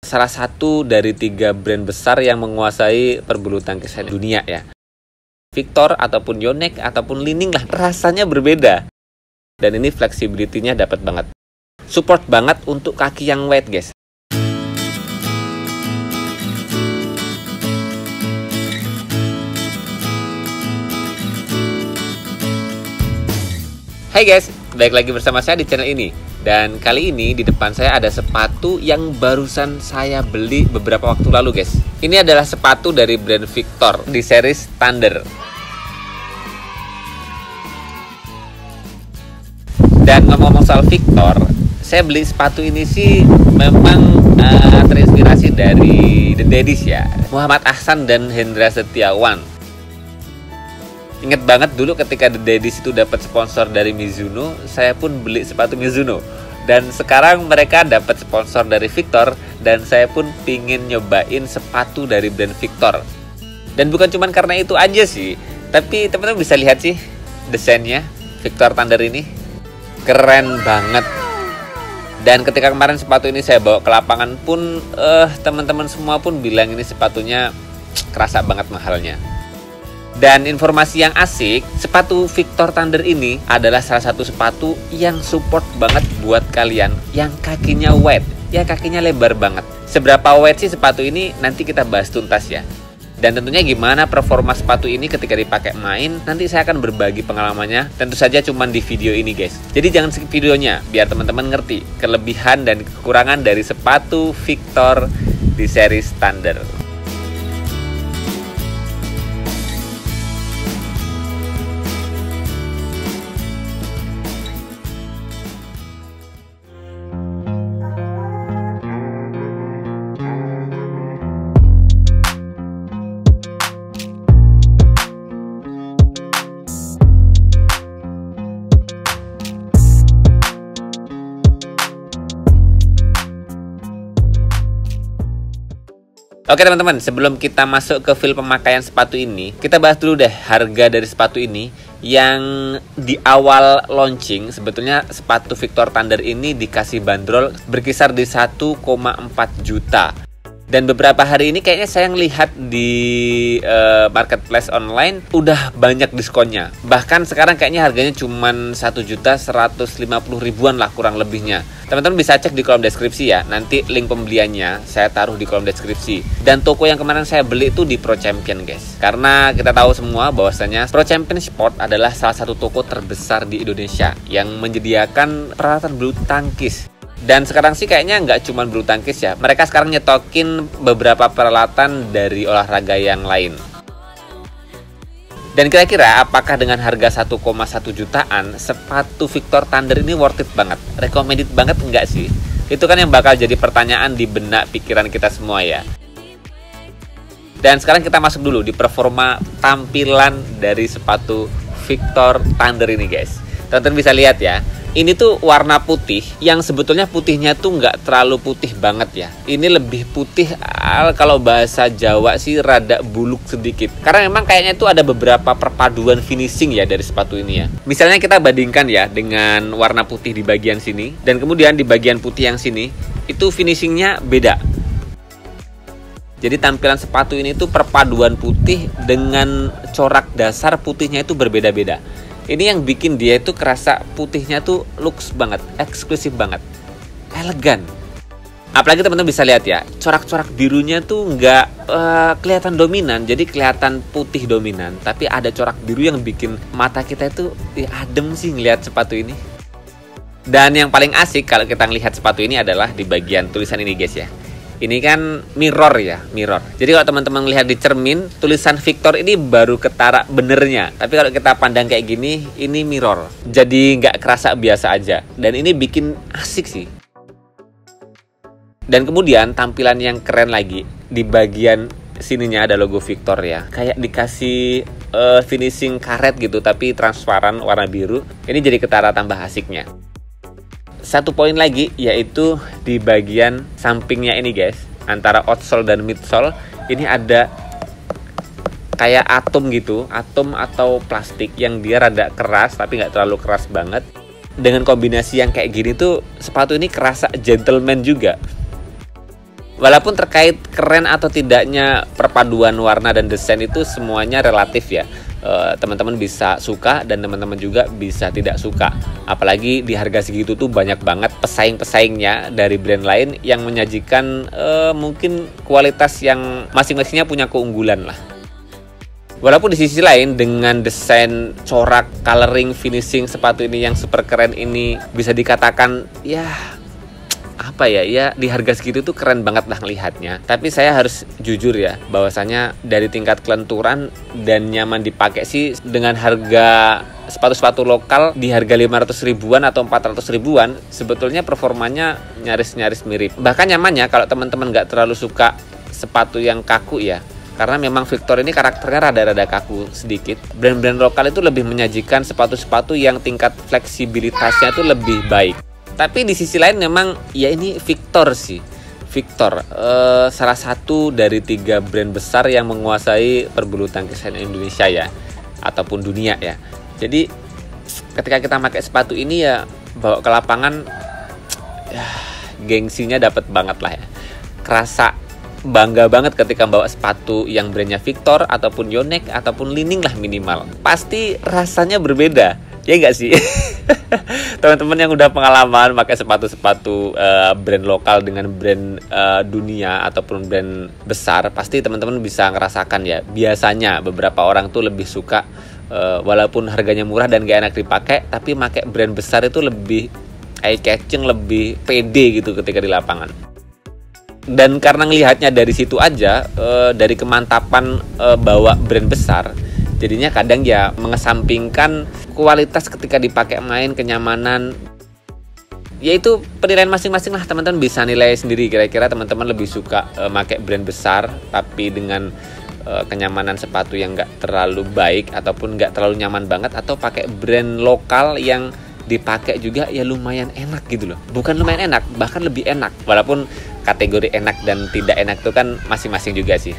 salah satu dari 3 brand besar yang menguasai perbulu tangkis dunia ya. Victor ataupun Yonex ataupun Li-Ning lah, rasanya berbeda. Dan ini flexibility-nya dapat banget. Support banget untuk kaki yang wide, guys. Hai guys, balik lagi bersama saya di channel ini. Dan kali ini di depan saya ada sepatu yang barusan saya beli beberapa waktu lalu, guys. Ini adalah sepatu dari brand Victor di series Thunder. Dan ngomong-ngomong soal Victor, saya beli sepatu ini sih memang terinspirasi dari The Daddies ya, Muhammad Ahsan dan Hendra Setiawan. Ingat banget dulu ketika The Daddies itu dapat sponsor dari Mizuno, saya pun beli sepatu Mizuno. Dan sekarang mereka dapat sponsor dari Victor, dan saya pun pingin nyobain sepatu dari brand Victor. Dan bukan cuma karena itu aja sih, tapi teman-teman bisa lihat sih desainnya Victor Thunder ini. Keren banget. Dan ketika kemarin sepatu ini saya bawa ke lapangan pun teman-teman semua pun bilang ini sepatunya kerasa banget mahalnya. Dan informasi yang asik, sepatu Victor Thunder ini adalah salah satu sepatu yang support banget buat kalian yang kakinya wide, ya kakinya lebar banget. Seberapa wide sih sepatu ini nanti kita bahas tuntas ya. Dan tentunya gimana performa sepatu ini ketika dipakai main, nanti saya akan berbagi pengalamannya, tentu saja cuma di video ini guys. Jadi jangan skip videonya, biar teman-teman ngerti kelebihan dan kekurangan dari sepatu Victor di series Thunder. Oke teman-teman, sebelum kita masuk ke feel pemakaian sepatu ini, kita bahas dulu deh harga dari sepatu ini. Yang di awal launching, sebetulnya sepatu Victor Thunder ini dikasih bandrol berkisar di 1,4 juta. Dan beberapa hari ini kayaknya saya ngelihat di marketplace online udah banyak diskonnya. Bahkan sekarang kayaknya harganya cuma 1.150.000-an lah kurang lebihnya. Teman-teman bisa cek di kolom deskripsi ya. Nanti link pembeliannya saya taruh di kolom deskripsi. Dan toko yang kemarin saya beli itu di Pro Champion guys. Karena kita tahu semua bahwasanya Pro Champion Sport adalah salah satu toko terbesar di Indonesia yang menyediakan peralatan bulu tangkis. Dan sekarang sih kayaknya nggak cuma bulu tangkis ya. Mereka sekarang nyetokin beberapa peralatan dari olahraga yang lain. Dan kira-kira apakah dengan harga 1,1 jutaan sepatu Victor Thunder ini worth it banget? Recommended banget enggak sih? Itu kan yang bakal jadi pertanyaan di benak pikiran kita semua ya. Dan sekarang kita masuk dulu di performa tampilan dari sepatu Victor Thunder ini guys. Teman-teman bisa lihat ya. Ini tuh warna putih yang sebetulnya putihnya tuh nggak terlalu putih banget ya. Ini lebih putih kalau bahasa Jawa sih rada buluk sedikit. Karena memang kayaknya tuh ada beberapa perpaduan finishing ya dari sepatu ini ya. Misalnya kita bandingkan ya dengan warna putih di bagian sini. Dan kemudian di bagian putih yang sini itu finishingnya beda. Jadi tampilan sepatu ini tuh perpaduan putih dengan corak dasar putihnya itu berbeda-beda. Ini yang bikin dia itu kerasa putihnya tuh looks banget, eksklusif banget, elegan. Apalagi teman-teman bisa lihat ya, corak-corak birunya tuh nggak kelihatan dominan, jadi kelihatan putih dominan. Tapi ada corak biru yang bikin mata kita itu adem sih ngelihat sepatu ini. Dan yang paling asik kalau kita ngelihat sepatu ini adalah di bagian tulisan ini guys ya. Ini kan mirror ya, mirror. Jadi kalau teman-teman lihat di cermin, tulisan Victor ini baru ketara benernya. Tapi kalau kita pandang kayak gini, ini mirror. Jadi nggak kerasa biasa aja. Dan ini bikin asik sih. Dan kemudian tampilan yang keren lagi, di bagian sininya ada logo Victor ya. Kayak dikasih finishing karet gitu, tapi transparan warna biru. Ini jadi ketara tambah asiknya. Satu poin lagi yaitu di bagian sampingnya ini guys, antara outsole dan midsole ini ada kayak atom gitu, atom atau plastik yang dia rada keras tapi nggak terlalu keras banget. Dengan kombinasi yang kayak gini tuh sepatu ini kerasa gentleman juga. Walaupun terkait keren atau tidaknya perpaduan warna dan desain itu semuanya relatif ya. Teman-teman bisa suka dan teman-teman juga bisa tidak suka. Apalagi di harga segitu tuh banyak banget pesaing-pesaingnya dari brand lain yang menyajikan mungkin kualitas yang masing-masingnya punya keunggulan lah. Walaupun di sisi lain dengan desain, corak, coloring, finishing sepatu ini yang super keren ini bisa dikatakan ya apa ya di harga segitu tuh keren banget lah ngelihatnya. Tapi saya harus jujur ya bahwasanya dari tingkat kelenturan dan nyaman dipakai sih dengan harga sepatu-sepatu lokal di harga 500 ribuan atau 400 ribuan sebetulnya performanya nyaris-nyaris mirip. Bahkan nyamannya kalau teman-teman nggak terlalu suka sepatu yang kaku ya, karena memang Victor ini karakternya rada-rada kaku sedikit. Brand-brand lokal itu lebih menyajikan sepatu-sepatu yang tingkat fleksibilitasnya itu lebih baik. Tapi di sisi lain memang ya ini Victor sih. Victor salah satu dari 3 brand besar yang menguasai perbulu tangkisan Indonesia ya, ataupun dunia ya. Jadi ketika kita pakai sepatu ini ya bawa ke lapangan ya, gengsinya dapat banget lah ya. Kerasa bangga banget ketika bawa sepatu yang brandnya Victor ataupun Yonex ataupun Li-Ning lah minimal. Pasti rasanya berbeda. Ya enggak sih? Teman-teman yang udah pengalaman pakai sepatu-sepatu brand lokal dengan brand dunia ataupun brand besar, pasti teman-teman bisa ngerasakan ya. Biasanya beberapa orang tuh lebih suka walaupun harganya murah dan gak enak dipakai, tapi pakai brand besar itu lebih eye catching, lebih pede gitu ketika di lapangan. Dan karena ngelihatnya dari situ aja, dari kemantapan bawa brand besar, jadinya kadang ya mengesampingkan kualitas ketika dipakai main, kenyamanan. Yaitu penilaian masing-masing lah, teman-teman bisa nilai sendiri kira-kira teman-teman lebih suka pakai brand besar tapi dengan kenyamanan sepatu yang gak terlalu baik ataupun gak terlalu nyaman banget, atau pakai brand lokal yang dipakai juga ya lumayan enak gitu loh. Bukan lumayan enak, bahkan lebih enak. Walaupun kategori enak dan tidak enak itu kan masing-masing juga sih.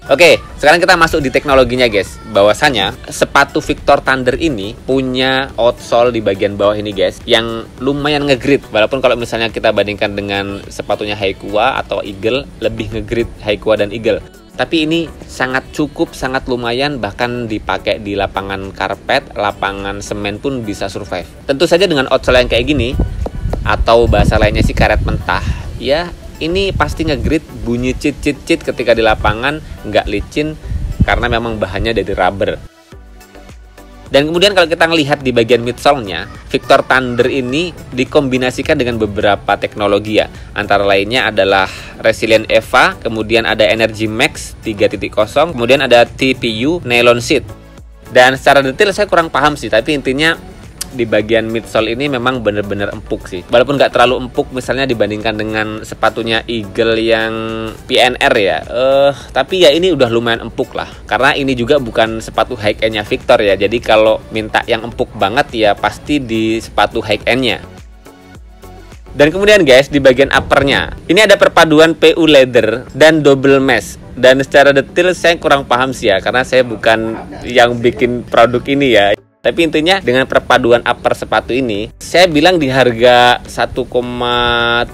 Oke, sekarang kita masuk di teknologinya guys. Bahwasanya sepatu Victor Thunder ini punya outsole di bagian bawah ini guys, yang lumayan nge-grip. Walaupun kalau misalnya kita bandingkan dengan sepatunya Haikua atau Eagle, lebih nge-grip Haikua dan Eagle. Tapi ini sangat cukup, sangat lumayan, bahkan dipakai di lapangan karpet, lapangan semen pun bisa survive. Tentu saja dengan outsole yang kayak gini, atau bahasa lainnya sih karet mentah, ya ini pasti nge-grip, bunyi cit-cit-cit ketika di lapangan, nggak licin karena memang bahannya dari rubber. Dan kemudian kalau kita ngelihat di bagian midsole-nya, Victor Thunder ini dikombinasikan dengan beberapa teknologi ya. Antara lainnya adalah Resilient EVA, kemudian ada Energy Max 3.0, kemudian ada TPU Nylon Sheath. Dan secara detail saya kurang paham sih, tapi intinya di bagian midsole ini memang bener-bener empuk sih. Walaupun nggak terlalu empuk misalnya dibandingkan dengan sepatunya Eagle yang PNR ya, tapi ya ini udah lumayan empuk lah. Karena ini juga bukan sepatu high end-nya Victor ya. Jadi kalau minta yang empuk banget ya pasti di sepatu high end-nya. Dan kemudian guys, di bagian uppernya ini ada perpaduan PU leather dan double mesh. Dan secara detail saya kurang paham sih ya, karena saya bukan yang bikin produk ini ya. Tapi intinya dengan perpaduan upper sepatu ini, saya bilang di harga 1,3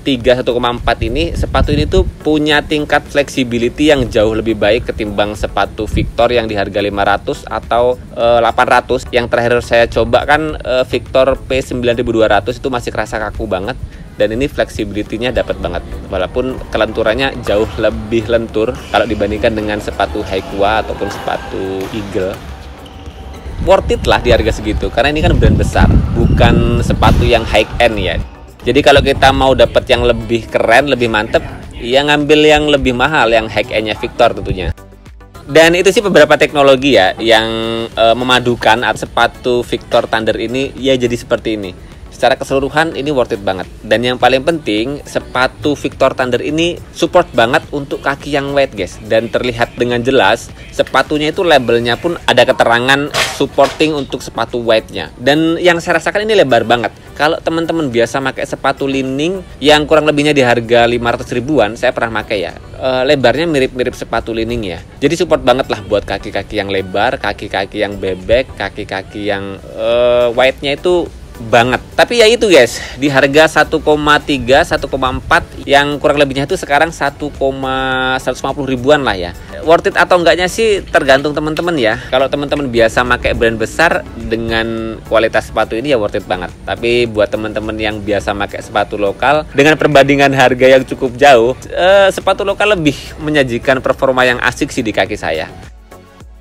1,4 ini, sepatu ini tuh punya tingkat flexibility yang jauh lebih baik ketimbang sepatu Victor yang di harga 500 atau 800. Yang terakhir saya coba kan Victor P9200 itu masih kerasa kaku banget, dan ini flexibility-nya dapat banget. Walaupun kelenturannya jauh lebih lentur kalau dibandingkan dengan sepatu Haikua ataupun sepatu Eagle. Worth it lah di harga segitu, karena ini kan brand besar, bukan sepatu yang high end ya. Jadi kalau kita mau dapat yang lebih keren, lebih mantep, ya ngambil yang lebih mahal, yang high end-nya Victor tentunya. Dan itu sih beberapa teknologi ya yang memadukan sepatu Victor Thunder ini ya jadi seperti ini. Secara keseluruhan ini worth it banget. Dan yang paling penting, sepatu Victor Thunder ini support banget untuk kaki yang wide guys. Dan terlihat dengan jelas, sepatunya itu labelnya pun ada keterangan supporting untuk sepatu wide-nya. Dan yang saya rasakan ini lebar banget. Kalau teman-teman biasa pakai sepatu Li-Ning yang kurang lebihnya di harga 500 ribuan, saya pernah pakai ya. Lebarnya mirip-mirip sepatu Li-Ning ya. Jadi support banget lah buat kaki-kaki yang lebar, kaki-kaki yang bebek, kaki-kaki yang wide-nya itu banget. Tapi ya itu guys, di harga 1,3, 1,4 yang kurang lebihnya itu sekarang 1,150 ribuan lah ya. Worth it atau enggaknya sih tergantung teman-teman ya. Kalau teman-teman biasa pakai brand besar dengan kualitas sepatu ini ya worth it banget. Tapi buat teman-teman yang biasa pakai sepatu lokal dengan perbandingan harga yang cukup jauh, sepatu lokal lebih menyajikan performa yang asik sih di kaki saya.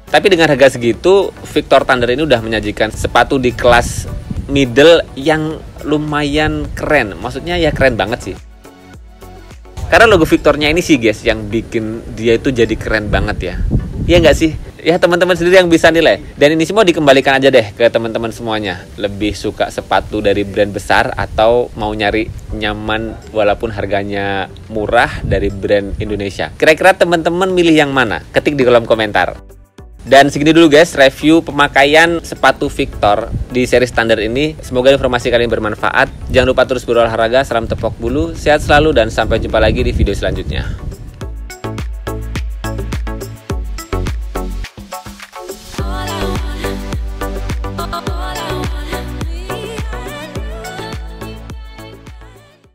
Tapi dengan harga segitu, Victor Thunder ini udah menyajikan sepatu di kelas middle yang lumayan keren. Maksudnya ya keren banget sih. Karena logo Victornya ini sih guys yang bikin dia itu jadi keren banget ya. Iya nggak sih? Ya teman-teman sendiri yang bisa nilai. Dan ini semua dikembalikan aja deh ke teman-teman semuanya. Lebih suka sepatu dari brand besar atau mau nyari nyaman walaupun harganya murah dari brand Indonesia. Kira-kira teman-teman milih yang mana? Ketik di kolom komentar. Dan segini dulu guys review pemakaian sepatu Victor di seri standar ini. Semoga informasi kalian bermanfaat. Jangan lupa terus berolahraga, salam tepok bulu, sehat selalu dan sampai jumpa lagi di video selanjutnya.